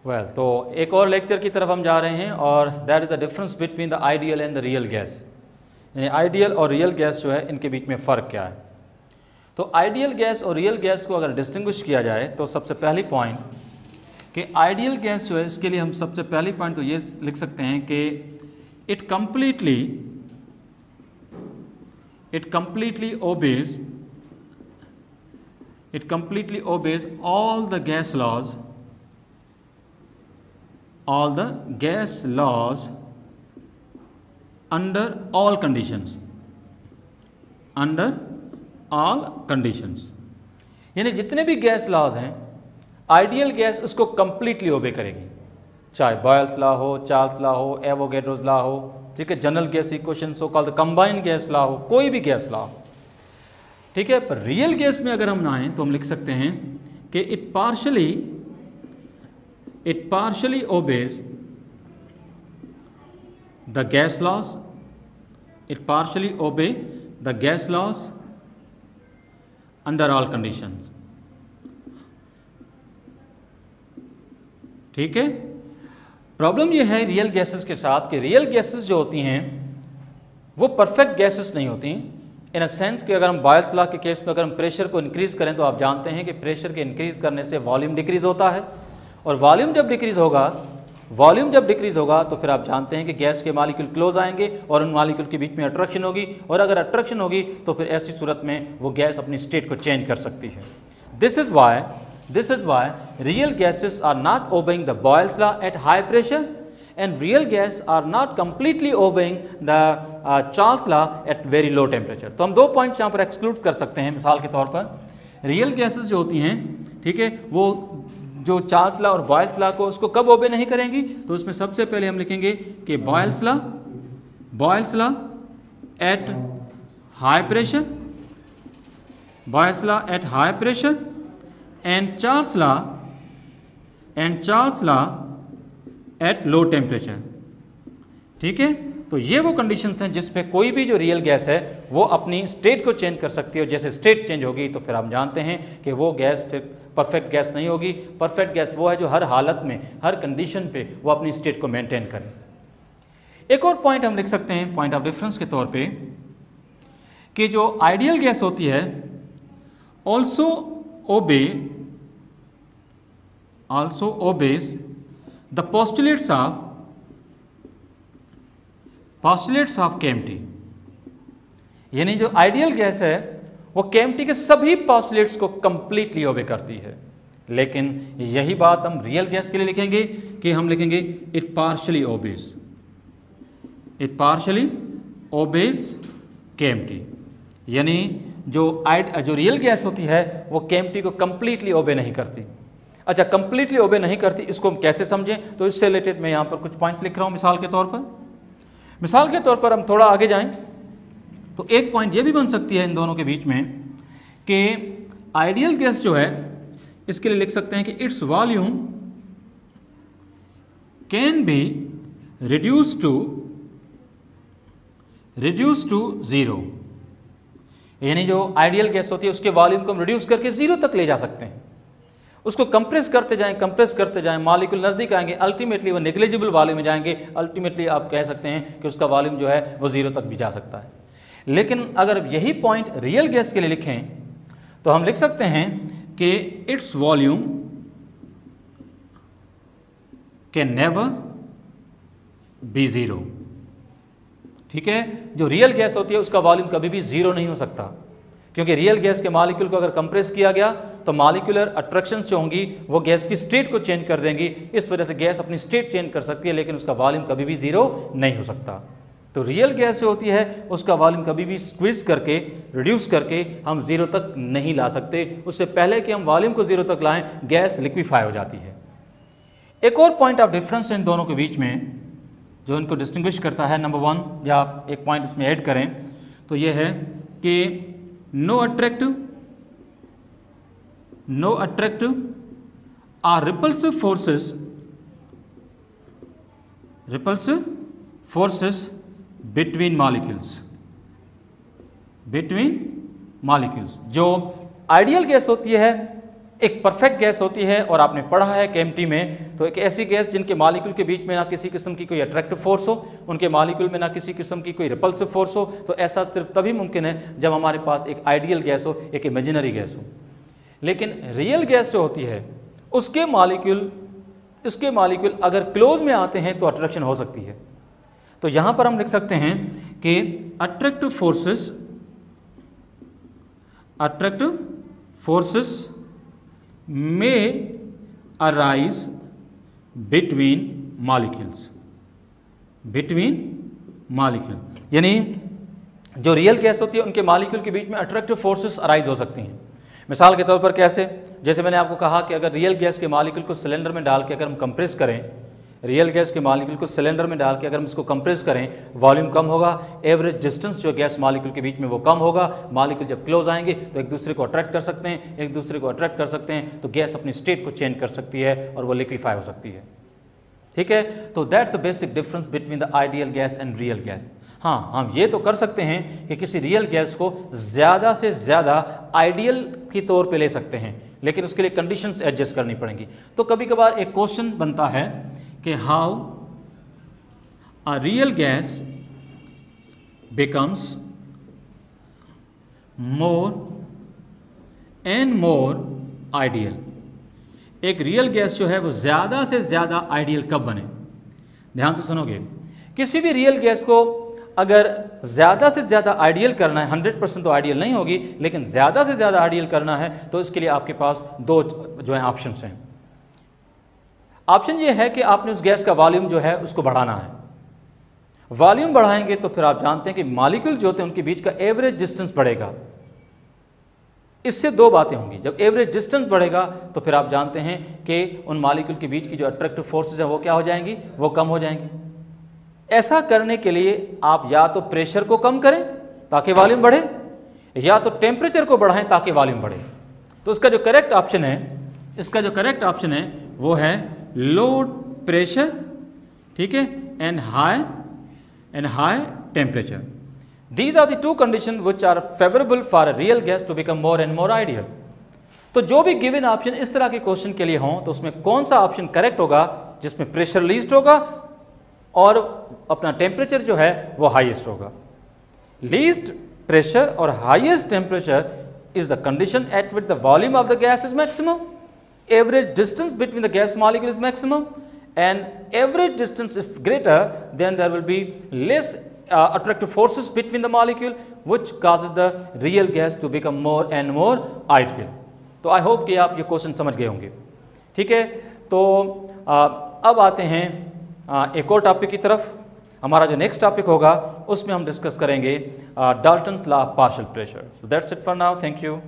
तो एक और लेक्चर की तरफ हम जा रहे हैं और that is the difference between the ideal and the real gas. यानी आइडियल और रियल गैस जो है इनके बीच में फ़र्क क्या है। तो आइडियल गैस और रियल गैस को अगर डिस्टिंग्विश किया जाए तो सबसे पहली पॉइंट कि आइडियल गैस जो है इसके लिए हम सबसे पहली पॉइंट तो ये लिख सकते हैं कि it completely obeys all the gas laws under all conditions यानी जितने भी गैस लॉज हैं आइडियल गैस उसको कंप्लीटली ओबे करेगी, चाहे बॉयल्स लॉ हो, चार्ल्स लॉ हो, एवोगैड्रोस लॉ हो, ठीक है, general gas equation so called combined gas law हो, कोई भी गैस लॉ, ठीक है। पर रियल गैस में अगर हम आए तो हम लिख सकते हैं कि it partially obeys the gas laws, it partially obey the gas laws under all conditions, ठीक है। प्रॉब्लम ये है रियल गैसेस के साथ कि रियल गैसेस जो होती हैं वो परफेक्ट गैसेस नहीं होती इन अ सेंस कि अगर हम बॉयल्स लॉ के केस में अगर हम प्रेशर को इंक्रीज करें तो आप जानते हैं कि प्रेशर के इंक्रीज करने से वॉल्यूम डिक्रीज होता है और वॉल्यूम जब डिक्रीज होगा तो फिर आप जानते हैं कि गैस के मॉलिक्यूल क्लोज आएंगे और उन मॉलिक्यूल के बीच में अट्रैक्शन होगी और अगर अट्रैक्शन होगी तो फिर ऐसी सूरत में वो गैस अपनी स्टेट को चेंज कर सकती है। This is why real gases are not obeying the Boyle's law at high pressure and real gas are not completely obeying the Charles law at very low temperature. तो हम दो points यहाँ पर exclude कर सकते हैं। मिसाल के तौर पर रियल गैसेस जो होती हैं, ठीक है, वो जो चार्ल्स लॉ और बॉयल्स लॉ को उसको कब ओबे नहीं करेंगी, तो उसमें सबसे पहले हम लिखेंगे कि boils law at high pressure and Charles law at low temperature, ठीक है। तो ये वो कंडीशंस हैं जिस पे कोई भी जो रियल गैस है वो अपनी स्टेट को चेंज कर सकती है और जैसे स्टेट चेंज होगी तो फिर हम जानते हैं कि वो गैस फिर परफेक्ट गैस नहीं होगी। परफेक्ट गैस वो है जो हर हालत में, हर कंडीशन पे वो अपनी स्टेट को मेंटेन करे। एक और पॉइंट हम लिख सकते हैं पॉइंट ऑफ डिफरेंस के तौर पे कि जो आइडियल गैस होती है also obeys the postulates of Kempty. यानी जो आइडियल गैस है वो केम्प्टी के सभी पोस्टुलेट्स को कंप्लीटली ओबे करती है, लेकिन यही बात हम रियल गैस के लिए लिखेंगे कि हम लिखेंगे इट पार्शली ओबेज केम्प्टी। यानी जो रियल गैस होती है वो केम्प्टी को कंप्लीटली ओबे नहीं करती। अच्छा, कंप्लीटली ओबे नहीं करती, इसको हम कैसे समझें, तो इससे रिलेटेड मैं यहाँ पर कुछ पॉइंट लिख रहा हूँ। मिसाल के तौर पर हम थोड़ा आगे जाएं तो एक पॉइंट ये भी बन सकती है इन दोनों के बीच में कि आइडियल गैस जो है इसके लिए लिख सकते हैं कि it's volume can be reduce to zero. यानी जो आइडियल गैस होती है उसके वॉल्यूम को हम रिड्यूस करके जीरो तक ले जा सकते हैं, उसको कंप्रेस करते जाएं, मॉलिक्यूल नज़दीक आएंगे, अल्टीमेटली वो नेग्लिजिबल वॉल्यूम में जाएंगे, अल्टीमेटली आप कह सकते हैं कि उसका वॉल्यूम जो है वो जीरो तक भी जा सकता है। लेकिन अगर यही पॉइंट रियल गैस के लिए लिखें तो हम लिख सकते हैं कि it's volume can never be zero, ठीक है। जो रियल गैस होती है उसका वॉल्यूम कभी भी जीरो नहीं हो सकता, क्योंकि रियल गैस के मॉलिक्यूल को अगर कंप्रेस किया गया तो मॉलिक्यूलर अट्रैक्शन जो होंगी वो गैस की स्टेट को चेंज कर देंगी। इस वजह से गैस अपनी स्टेट चेंज कर सकती है लेकिन उसका वॉल्यूम कभी भी जीरो नहीं हो सकता। तो रियल गैस जो होती है उसका वॉल्यूम कभी भी स्क्वीज करके, रिड्यूस करके हम जीरो तक नहीं ला सकते। उससे पहले कि हम वॉल्यूम को जीरो तक लाएं गैस लिक्विफाई हो जाती है। एक और पॉइंट ऑफ डिफरेंस इन दोनों के बीच में जो इनको डिस्टिंग्विश करता है, नंबर वन, या आप एक पॉइंट इसमें ऐड करें तो ये है कि no attractive or repulsive forces between molecules. जो आइडियल गैस होती है एक परफेक्ट गैस होती है, और आपने पढ़ा है केमिस्ट्री में, तो एक ऐसी गैस जिनके मॉलिक्यूल के बीच में ना किसी किस्म की कोई अट्रैक्टिव फोर्स हो, उनके मॉलिक्यूल में ना किसी किस्म की कोई रिपल्सिव फोर्स हो, तो ऐसा सिर्फ तभी मुमकिन है जब हमारे पास एक आइडियल गैस हो, एक इमेजिनरी गैस हो। लेकिन रियल गैस जो होती है उसके मॉलिक्यूल अगर क्लोज में आते हैं तो अट्रैक्शन हो सकती है। तो यहाँ पर हम लिख सकते हैं कि अट्रैक्टिव फोर्सेस में अराइज बिटवीन मॉलिक्यूल्स, यानी जो रियल गैस होती है उनके मॉलिक्यूल के बीच में अट्रैक्टिव फोर्सेस अराइज हो सकती हैं। मिसाल के तौर पर कैसे, जैसे मैंने आपको कहा कि अगर रियल गैस के मॉलिक्यूल को सिलेंडर में डाल के अगर हम कंप्रेस करें, रियल गैस के मॉलिक्यूल को सिलेंडर में डाल के अगर हम इसको कंप्रेस करें, वॉल्यूम कम होगा, एवरेज डिस्टेंस जो गैस मॉलिक्यूल के बीच में वो कम होगा, मॉलिक्यूल जब क्लोज आएंगे तो एक दूसरे को अट्रैक्ट कर सकते हैं, तो गैस अपनी स्टेट को चेंज कर सकती है और वो लिक्विफाई हो सकती है। ठीक है, तो that's the basic difference between the ideal gas and real gas. हाँ, हम ये तो कर सकते हैं कि किसी रियल गैस को ज़्यादा से ज़्यादा आइडियल के तौर पे ले सकते हैं, लेकिन उसके लिए कंडीशंस एडजस्ट करनी पड़ेंगी। तो कभी कभार एक क्वेश्चन बनता है कि how a real gas becomes more and more ideal. एक रियल गैस जो है वो ज़्यादा से ज़्यादा आइडियल कब बने? ध्यान से सुनोगे, किसी भी रियल गैस को अगर ज़्यादा से ज़्यादा आइडियल करना है, 100% तो आइडियल नहीं होगी, लेकिन ज़्यादा से ज़्यादा आइडियल करना है, तो इसके लिए आपके पास दो जो है ऑप्शंस हैं। ऑप्शन ये है कि आपने उस गैस का वॉल्यूम जो है उसको बढ़ाना है। वॉल्यूम बढ़ाएंगे तो फिर आप जानते हैं कि मॉलिक्यूल जो होते हैं उनके बीच का एवरेज डिस्टेंस बढ़ेगा। इससे दो बातें होंगी, जब एवरेज डिस्टेंस बढ़ेगा तो फिर आप जानते हैं कि उन मॉलिक्यूल के बीच की जो अट्रैक्टिव फोर्सेस है वो क्या हो जाएंगी, वो कम हो जाएंगी। ऐसा करने के लिए आप या तो प्रेशर को कम करें ताकि वॉल्यूम बढ़े, या तो टेम्परेचर को बढ़ाएं ताकि वॉल्यूम बढ़े। तो इसका जो करेक्ट ऑप्शन है वो है लो प्रेशर, ठीक है, and high temperature. These are the two conditions which are favorable for a real gas to become more and more ideal. तो जो भी गिवन ऑप्शन इस तरह के क्वेश्चन के लिए हों तो उसमें कौन सा ऑप्शन करेक्ट होगा जिसमें प्रेशर लीस्ट होगा और अपना टेम्परेचर जो है वो हाईएस्ट होगा। लीस्ट प्रेशर और highest temperature is the condition at which the volume of the gas is maximum, average distance between the gas molecule is maximum, and average distance is greater, then there will be less attractive forces between the molecule, which causes the real gas to become more and more ideal. तो I hope कि आप ये question समझ गए होंगे। ठीक है, तो अब आते हैं एक और टॉपिक की तरफ। हमारा जो नेक्स्ट टॉपिक होगा उसमें हम डिस्कस करेंगे Dalton law of partial pressure. So that's it for now, thank you.